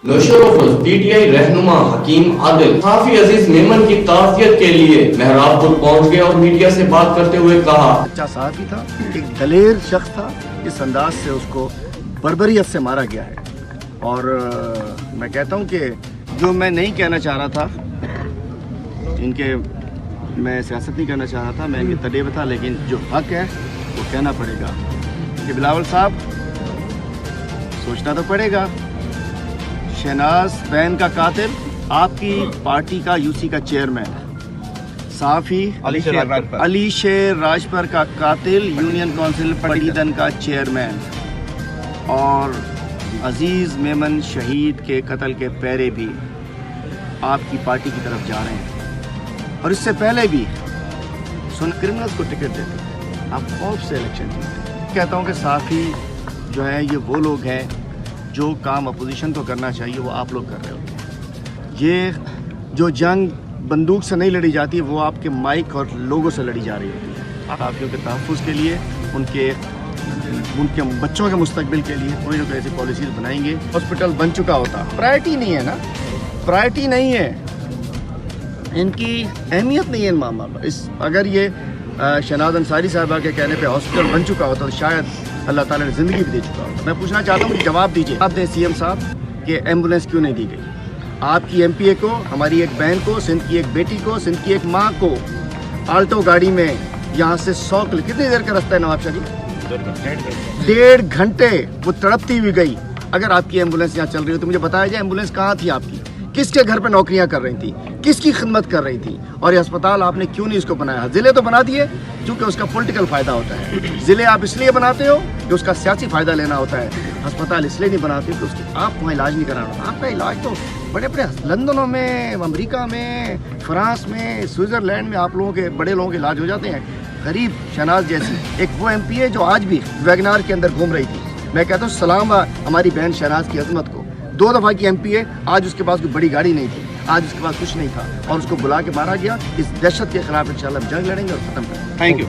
نوشیروفز P T I رہنما حکیم عادل صحافی عزیز میمن کی تعزیت کے لیے مہراب پور پہنچ گئے اور میڈیا سے بات کرتے ہوئے کہا اچھا صحافی تھا، ایک دلیر شخص تھا، اس انداز سے اس کو بربریت سے مارا گیا ہے. اور میں کہتا ہوں کہ جو میں نہیں کہنا چاہ رہا تھا، ان کے میں سیاست نہیں کرنا چاہ رہا تھا، میں ان کے تڈے میں تھا، لیکن جو حق ہے وہ کہنا پڑے گا کہ بلاول صاحب سوچنا تو پڑے گا. شہناز بین کا قاتل آپ کی پارٹی کا یو سی کا چیئرمین، صحافی علی شیر راجپر کا قاتل یونین کونسل پٹیدن کا چیئرمین، اور عزیز میمن شہید کے قتل کے پیرے بھی آپ کی پارٹی کی طرف جا رہے ہیں. اور اس سے پہلے بھی کرمنلز کو ٹکٹ دیتے ہیں، آپ خوف سے الیکشن جیتے ہیں. کہتا ہوں کہ صحافی جو ہیں یہ وہ لوگ ہیں جو کام اپوزیشن کو کرنا چاہیے وہ آپ لوگ کر رہے ہوتے ہیں. یہ جو جنگ بندوق سے نہیں لڑی جاتی وہ آپ کے مائک اور لوگوں سے لڑی جا رہی ہوتی ہے. صحافیوں کے تحفظ کے لیے، ان کے بچوں کے مستقبل کے لیے کوئی نہ کوئی ایسی پالیسیز بنائیں گے. ہاسپٹل بن چکا ہوتا، پرائرٹی نہیں ہے نا، پرائرٹی نہیں ہے، ان کی اہمیت نہیں ہے ان معاملہ. اگر یہ شہناز انصاری صاحبہ کے کہنے پہ ہاسپٹل بن چکا ہوتا تو شاید اللہ تعالیٰ نے زندگی بھی دے چکا ہوتا. میں پوچھنا چاہتا ہوں کہ جواب دیجیے، آپ دیں سی ایم صاحب کہ ایمبولینس کیوں نہیں دی گئی آپ کی ایم پی اے کو، ہماری ایک بہن کو، سندھ کی ایک بیٹی کو، سندھ کی ایک ماں کو آلٹو گاڑی میں یہاں سے 100 کتنی دیر کا رستہ ہے نواب شریف؟ 1.5 گھنٹے وہ تڑپتی ہوئی گئی. اگر آپ کی ایمبولینس یہاں چل رہی ہو تو مجھے بتایا جائے ایمبولینس کہاں تھی آپ کی، کس کے گھر پہ نوکریاں کر رہی تھی، کس کی خدمت کر رہی تھی، اور یہ اسپتال آپ نے کیوں نہیں اس کو بنایا؟ ضلع تو بنا دیے کیونکہ اس کا پولیٹیکل فائدہ ہوتا ہے. ضلع آپ اس لیے بناتے ہو کہ اس کا سیاسی فائدہ لینا ہوتا ہے. ہسپتال اس لیے نہیں بناتے کہ اس کی آپ وہاں علاج نہیں کرانا ہوتا. آپ کا علاج تو بڑے بڑے لندنوں میں، امریکہ میں، فرانس میں، سوئٹزرلینڈ میں آپ لوگوں کے بڑے لوگوں کے علاج ہو جاتے ہیں. غریب شہناز جیسی ایک وہ ایم پی ہے جو آج بھی ویگنار کے اندر گھوم رہی تھی. میں کہتا ہوں سلام ہماری بہن شہناز کی عظمت کو. 2 دفعہ کی ایم پی ہے، آج اس کے پاس کوئی بڑی گاڑی نہیں تھی، آج اس کے پاس کچھ نہیں تھا، اور اس کو بلا کے مارا گیا. اس دہشت کے خلاف انشاءاللہ ہم جنگ لڑیں گے اور ختم کریں گے. Thank you.